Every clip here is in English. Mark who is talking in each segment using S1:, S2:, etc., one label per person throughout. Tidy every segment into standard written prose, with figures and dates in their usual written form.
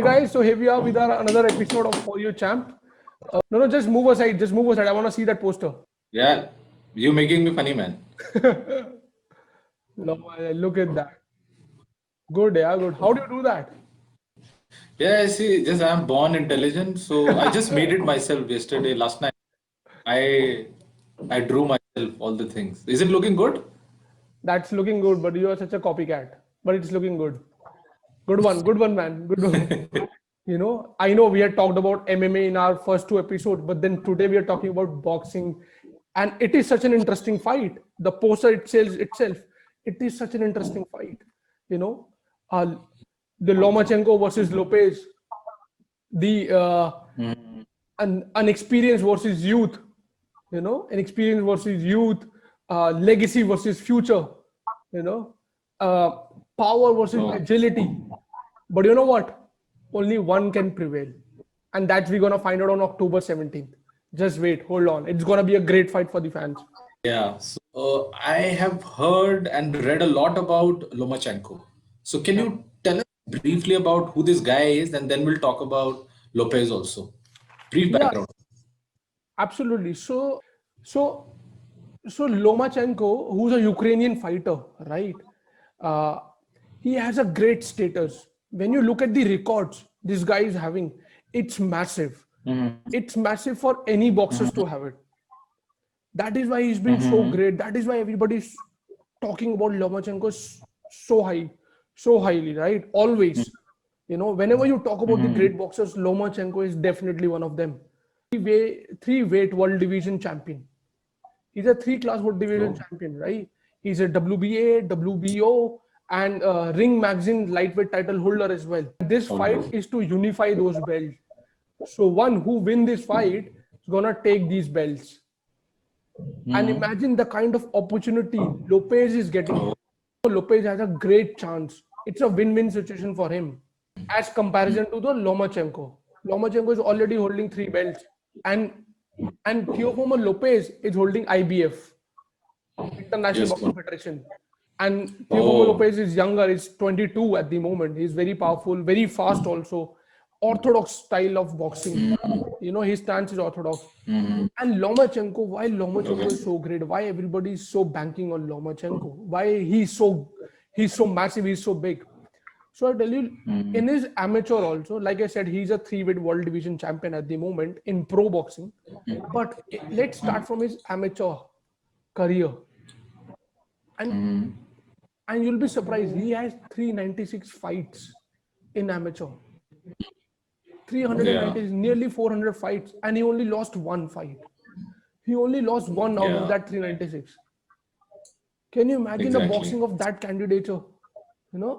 S1: Hey guys, so here we are with our another episode of For You Champ. No, just move aside. Just move aside. I want to see that poster.
S2: Yeah, you making me funny, man.
S1: No, look at that. Good, yeah, good. How do you do that?
S2: Yeah, see, just I'm born intelligent, so I just made it myself yesterday, last night. I I drew myself all the things. Is it looking good?
S1: That's looking good, but you are such a copycat. But it's looking good. Good one, man. Good one. I know we had talked about MMA in our first two episodes, but then today we are talking about boxing, and it is such an interesting fight. The poster itself, it is such an interesting fight. You know, uh, the Lomachenko versus Lopez, the unexperienced versus youth. Inexperience versus youth, legacy versus future. You know, uh, power versus
S2: Oh,
S1: agility. But you know what? Only one can prevail. And that's we're gonna find out on October 17th. Just wait, hold on. It's gonna be a great fight for the fans.
S2: yeah. So I have heard and read a lot about Lomachenko. So can
S1: Yeah.
S2: you tell us briefly about who this guy is, and then we'll talk about Lopez also. Brief
S1: Yeah,
S2: background.
S1: absolutely. So so Lomachenko, who's a Ukrainian fighter, right? Uh, he has a great status. When you look at the records this guy is having, it's massive. It's massive for any boxers to have it. That is why he's been so great. That is why everybody's talking about Lomachenko so high, so highly, right? Always. Whenever you talk about the great boxers, Lomachenko is definitely one of them. Three weight world division champion. He's a three class world division
S2: Oh,
S1: champion, right? He's a WBA, WBO, and Ring Magazine lightweight title holder as well. This fight
S2: oh,
S1: is to unify those belts. So one who win this fight is gonna take these belts. And imagine the kind of opportunity Lopez is getting. Lopez has a great chance. It's a win-win situation for him as comparison to the Lomachenko. Lomachenko is already holding three belts, and Teofimo Lopez is holding IBF, International
S2: yes,
S1: Boxing
S2: one.
S1: Federation. And Teofimo
S2: Oh,
S1: Lopez is younger, he's 22 at the moment. He's very powerful, very fast also. Orthodox style of boxing. His stance is orthodox. And Lomachenko, why Lomachenko is
S2: okay.
S1: so great? Why everybody is so banking on Lomachenko? Why he's so massive, he's so big. So I tell you, in his amateur also, like I said, he's a three-weight world division champion at the moment in pro boxing. But let's start from his amateur career. And and you'll be surprised, he has 396 fights in amateur.
S2: Yeah,
S1: 390, nearly 400 fights, and he only lost one fight. He only lost one out of
S2: yeah,
S1: that 396. Can you imagine a
S2: exactly.
S1: boxing of that candidature?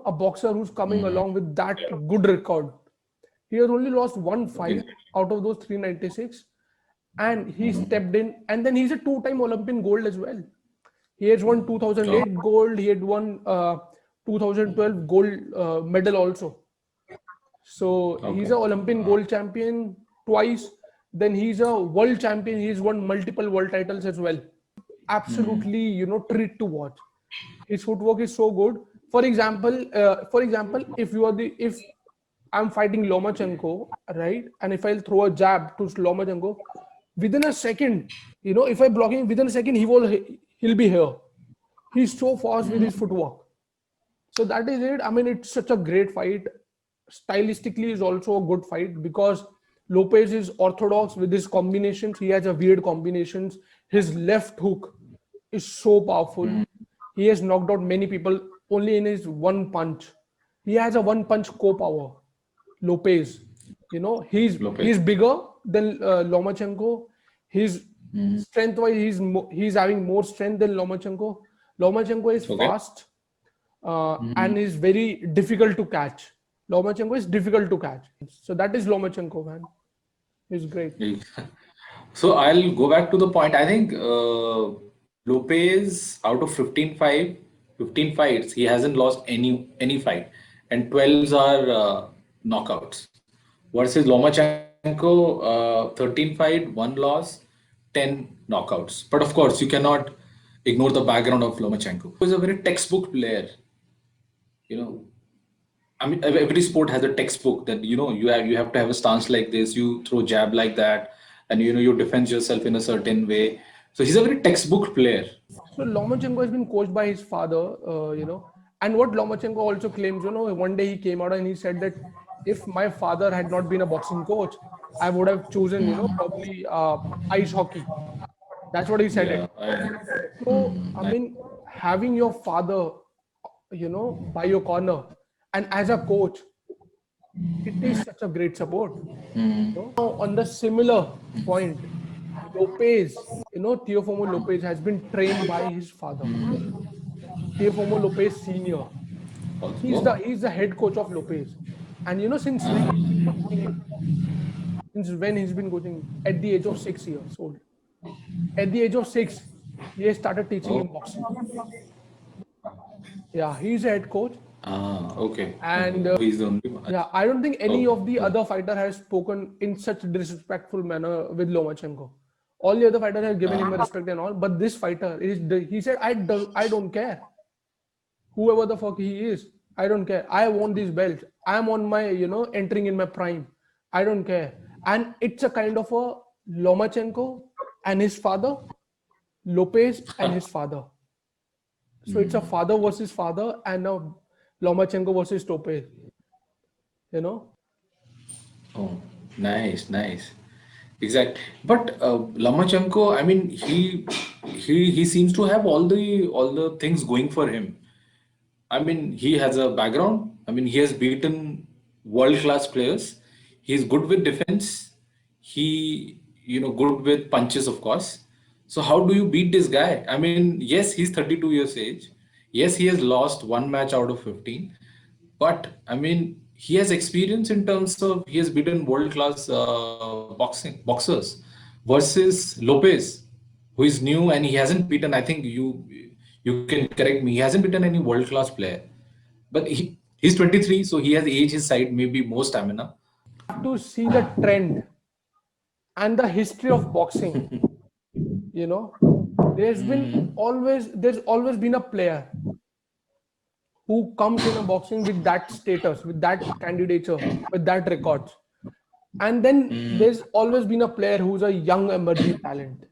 S1: A boxer who's coming along with that good record. He has only lost one fight out of those 396, and he stepped in. And then he's a two-time Olympian gold as well. He has won
S2: Oh,
S1: 2008 gold. He had won 2012 gold medal also. So he's
S2: okay.
S1: an Olympian gold champion twice. Then he's a world champion. He's won multiple world titles as well. Absolutely, treat to watch. His footwork is so good. For example, if I'm fighting Lomachenko, right, and if I'll throw a jab to Lomachenko, within a second, if I block him within a second, he'll be here. He's so fast with his footwork. So that is it. I mean, it's such a great fight. Stylistically is also a good fight because Lopez is orthodox with his combinations. He has a weird combinations. His left hook is so powerful. He has knocked out many people only in his one punch. He has a one punch core power. Lopez, he's
S2: Lopez.
S1: bigger than Lomachenko. His strength wise, he's having more strength than Lomachenko. Lomachenko is
S2: Okay.
S1: fast and is very difficult to catch. Lomachenko is difficult to catch. So that is Lomachenko, man. He's great.
S2: So I'll go back to the point. I think Lopez, out of 15 fights, he hasn't lost any fight, and 12s are knockouts. Versus Lomachenko, 13 fight, one loss, 10 knockouts. But of course, you cannot ignore the background of Lomachenko. He was a very textbook player. You know, I mean, every sport has a textbook that you have to have a stance like this, you throw jab like that, and you defend yourself in a certain way. So he's a very textbook player.
S1: So Lomachenko has been coached by his father, and what Lomachenko also claims, one day he came out and he said that if my father had not been a boxing coach, I would have chosen, probably ice hockey. That's what he said
S2: Yeah,
S1: it. So, I mean, having your father, by your corner and as a coach, it is such a great support. Now, on the similar point, Lopez, Teofimo Lopez has been trained by his father, Teofimo Lopez Senior.
S2: also.
S1: He's the head coach of Lopez, and since when he's been coaching at the age of 6 years old. At the age of 6, he started teaching him
S2: Oh,
S1: boxing. Yeah, he's a head coach,
S2: okay.
S1: and
S2: He's the only one.
S1: yeah, I don't think any
S2: Okay.
S1: of the other fighter has spoken in such disrespectful manner with Lomachenko. All the other fighters have given him a respect and all, but this fighter he said, I don't care whoever the fuck he is. I don't care. I want this belt. I'm on my, entering in my prime. I don't care. And it's a kind of a Lomachenko and his father, Lopez and his father. So it's a father versus father and a Lomachenko versus Lopez. You know?
S2: Oh, nice, nice. Exact. But Lomachenko, I mean, he seems to have all the things going for him. I mean, he has a background. I mean, he has beaten world-class players. He's good with defense. Good with punches, of course. So how do you beat this guy? I mean, yes, he's 32 years age. Yes, he has lost one match out of 15. But I mean, he has experience in terms of he has beaten world-class boxers versus Lopez, who is new and he hasn't beaten. I think you can correct me. He hasn't beaten any world-class player, but he's 23, so he has age his side, maybe more stamina.
S1: Have to see the trend and the history of boxing. You know, there's always been a player who comes in a boxing with that status, with that candidature, with that records. And then there's always been a player who's a young emerging talent.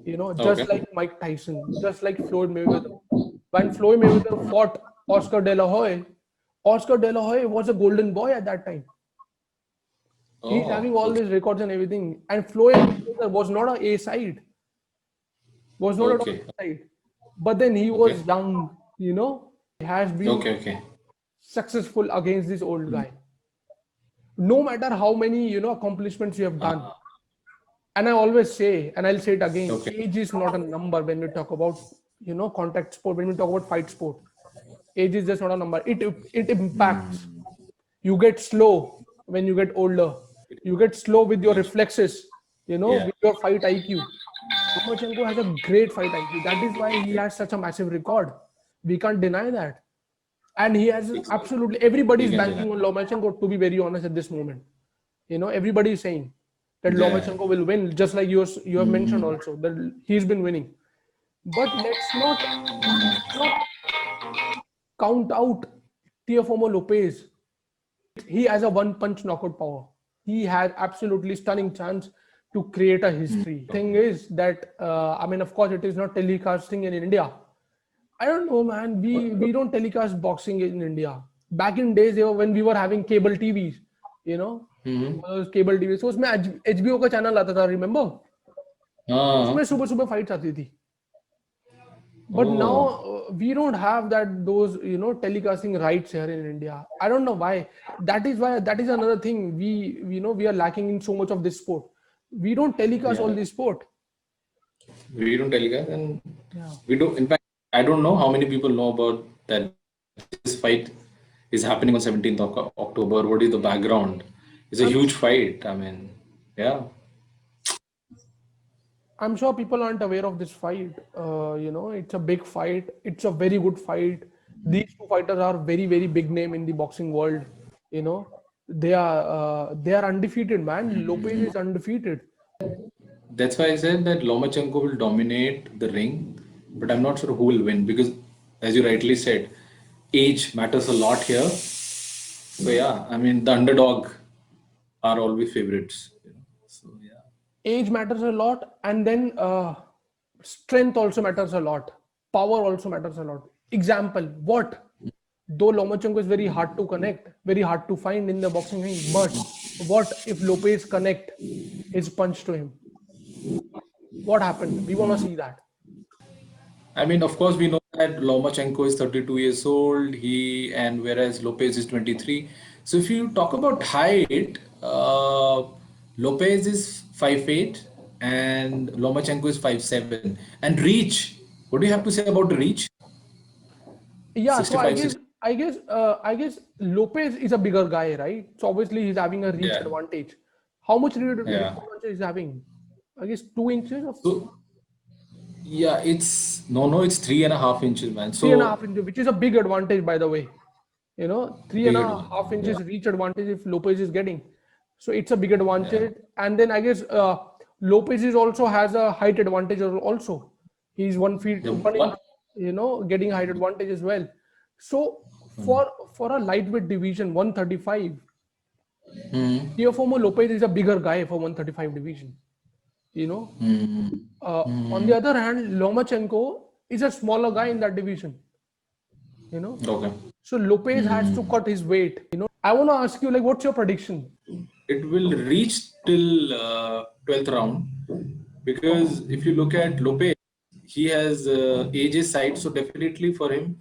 S1: Just
S2: Okay.
S1: like Mike Tyson, just like Floyd Mayweather. When Floyd Mayweather fought Oscar De La Hoya was a golden boy at that time. He's
S2: Oh,
S1: having all
S2: okay.
S1: these records and everything. And Floyd Mayweather was not a side, was not at all
S2: Okay.
S1: A side. But then he
S2: Okay.
S1: was young, he has been
S2: Okay. Okay.
S1: successful against this old guy. No matter how many, accomplishments you have done. And I always say, and I'll say it again,
S2: Okay.
S1: age is not a number when we talk about, contact sport, when we talk about fight sport. Age is just not a number. It impacts. You get slow when you get older. You get slow with your reflexes,
S2: Yeah.
S1: with your fight IQ. Lomachenko has a great fight IQ. That is why he has such a massive record. We can't deny that. And he has absolutely everybody
S2: You
S1: is
S2: can deny.
S1: banking on Lomachenko, to be very honest at this moment. Everybody is saying that
S2: Yeah.
S1: Lomachenko will win, just like you have mentioned also that he's been winning. But let's not count out Teofimo Lopez. He has a one-punch knockout power. He has absolutely stunning chance to create a history. Thing is that I mean, of course, it is not telecasting in India. I don't know, man. We don't telecast boxing in India. Back in days, when we were having cable TVs, those cable TVs. So उसमें HBO का channel आता था, remember? उसमें सुबह सुबह fights आती थी. But now we don't have those telecasting rights here in India. I don't know why. That is another thing we are lacking in so much of this sport. We don't telecast all this sport.
S2: We don't telecast, and
S1: Yeah.
S2: we do. In fact, I don't know how many people know about that. This fight is happening on 17th of October. What is the background? It's a huge fight. I mean, yeah.
S1: I'm sure people aren't aware of this fight. It's a big fight. It's a very good fight. These two fighters are very, very big name in the boxing world. They are undefeated, man. Lopez is undefeated.
S2: That's why I said that Lomachenko will dominate the ring, but I'm not sure who will win because, as you rightly said, age matters a lot here. So yeah, I mean the underdog are always favorites. So yeah.
S1: Age matters a lot, and then strength also matters a lot. Power also matters a lot. Example, what? Though Lomachenko is very hard to connect, very hard to find in the boxing ring, but what if Lopez connect his punch to him? What happened? We want to see that.
S2: I mean, of course, we know that Lomachenko is 32 years old. Whereas Lopez is 23. So if you talk about height, Lopez is 5'8" and Lomachenko is 5'7". And reach, what do you have to say about the reach?
S1: Yeah, so
S2: 65, 60.
S1: I guess Lopez is a bigger guy, right? So obviously he's having a reach
S2: Yeah,
S1: advantage. How much reach
S2: yeah.
S1: advantage is having? I guess 2 inches of
S2: So yeah, it's 3.5 inches, man.
S1: three and a
S2: So
S1: half inches, which is a big advantage, by the way. You know, three and
S2: big
S1: a
S2: advantage.
S1: half
S2: Yeah,
S1: inches reach advantage if Lopez is getting. So it's a big
S2: yeah.
S1: advantage. And then I guess Lopez is also has a height advantage also. He's 1 feet,
S2: The
S1: 1 inch,
S2: one,
S1: getting height advantage as well. So for a lightweight division, 135,
S2: hmm,
S1: Teofimo Lopez is a bigger guy for 135 division. You know, on the other hand, Lomachenko is a smaller guy in that division. You know,
S2: okay.
S1: so Lopez has to cut his weight. I want to ask you, like, what's your prediction?
S2: It will reach till 12th round because if you look at Lopez, he has ages side, so definitely for him,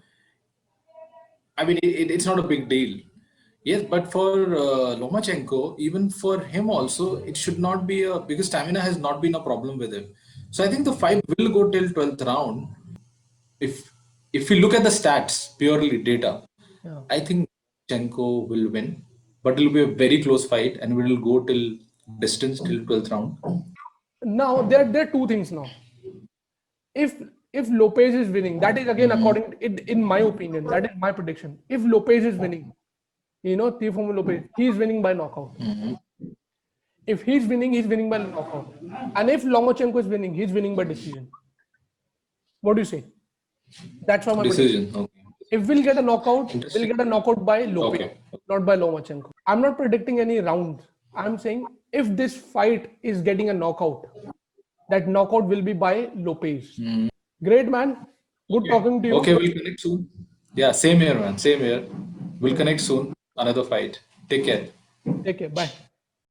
S2: I mean, it's not a big deal. Yes, but for Lomachenko, even for him also, it should not be because stamina has not been a problem with him. So I think the fight will go till 12th round. If if we look at the stats, purely data,
S1: Yeah.
S2: I think Lomachenko will win, but it will be a very close fight, and we will go till distance till 12th round.
S1: Now there are two things now. If if Lopez is winning, that is again according to it, in my opinion, that is my prediction. If Lopez is winning, Teofimo Lopez, he is winning by knockout. If he's winning by knockout. And if Lomachenko is winning, he's winning by decision. What do you say? That's why my prediction.
S2: Decision. Okay.
S1: If we'll get a knockout, we'll
S2: Interesting.
S1: get a knockout by Lopez,
S2: Okay.
S1: not by Lomachenko. I'm not predicting any rounds. I'm saying if this fight is getting a knockout, that knockout will be by Lopez. Great, man. Good talking to you.
S2: Okay, we'll connect soon. Yeah, same here, man. Same here. We'll connect soon. Another fight. Take care.
S1: Take care. Bye.